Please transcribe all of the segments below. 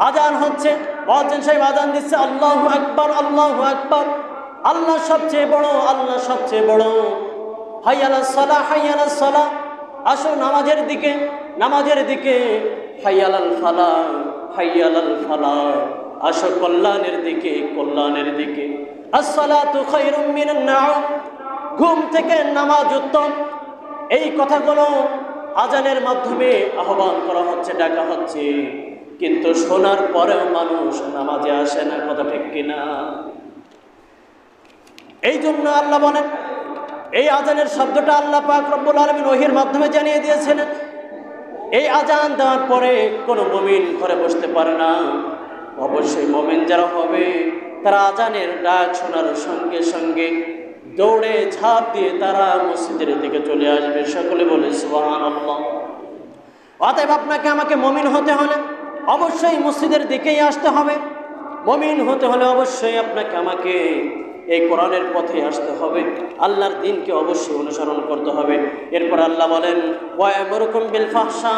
আজান হচ্ছে, মুয়াজ্জিন সাহেব আজান দিচ্ছে, আল্লাহু আকবার, আল্লাহু আকবার, আল্লাহ সবচেয়ে বড়, আল্লাহ সবচেয়ে বড়। হাইয়া আলাস সালাহ, হাইয়া আলাস সালাহ, আসো নামাজের দিকে, নামাজের দিকে। হাইয়া আলাল ফালাহ, হাইয়া আলাল ফালাহ, আসো কল্যাণের দিকে, কল্যাণের দিকে। আসসালাতু খায়রুম মিনান নাওম, ঘুম থেকে নামাজ উত্তম। এই কথাগুলো আজানের মাধ্যমে আহ্বান করা হচ্ছে, ডাকা হচ্ছে, কিন্তু শোনার পরেও মানুষ নামাজে আসে না। কথা ঠিক কিনা? এই জন্য আল্লাহ বলেন, এই আজানের শব্দটা আল্লাহ পাক রব্বুল আলামিন ওহীর মাধ্যমে জানিয়ে দিয়েছিলেন। এই আজান দেওয়ার পরে কোনো মুমিন ঘরে বসতে পারে না। অবশ্যই মুমিন যারা হবে তারা আজানের ডাক শোনার সঙ্গে সঙ্গে দৌড়ে ঝাঁপ দিয়ে তারা মসজিদের দিকে চলে আসবে। সকলে বলে সুবহানাল্লাহ। অতএব আপনাকে আমাকে মুমিন হতে হলে অবশ্যই মসজিদের দিকেই আসতে হবে। মুমিন হতে হলে অবশ্যই আপনাকে আমাকে এই কোরআনের পথে আসতে হবে, আল্লাহর দ্বীনকে অবশ্যই অনুসরণ করতে হবে। এরপর আল্লাহ বলেন, ওয়া'মুরুকুম বিল ফাহশা,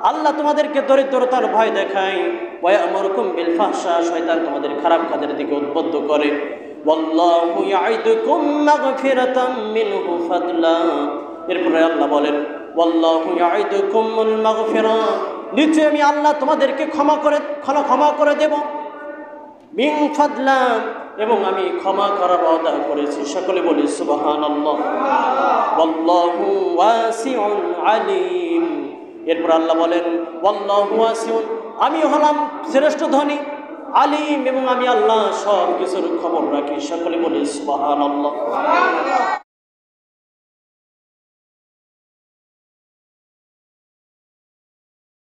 আল্লাহ তোমাদেরকে দরিদ্রতার ভয় দেখায়। ওয়া'মুরুকুম বিল ফাহশা, শয়তান তোমাদের খারাপ কাজের দিকে উদ্বুদ্ধ করে। ওয়াল্লাহু ইয়া'iদুকুম মাগফিরাতাম মিনহু ফাদলা, এরপরে আল্লাহ বলেন, ওয়াল্লাহু ইয়া'iদুকুমুল মাগফিরা, নিশ্চয়ই আমি আল্লাহ তোমাদেরকে ক্ষমা করে দেব। মিন ফাদলা, এবং আমি ক্ষমা করার ওয়াদা করেছি। সকলে বলি সুবহানাল্লাহ। ওয়াল্লাহু ওয়াসিউন আলিম, এরপর আল্লাহ বলেন, ওয়াল্লাহু ওয়াসিউন, আমি হলাম শ্রেষ্ঠ ধনী, আলিম, এবং আমি আল্লাহ সব কিছুর খবর রাখি। সকলে বলি সুবহানাল্লাহ।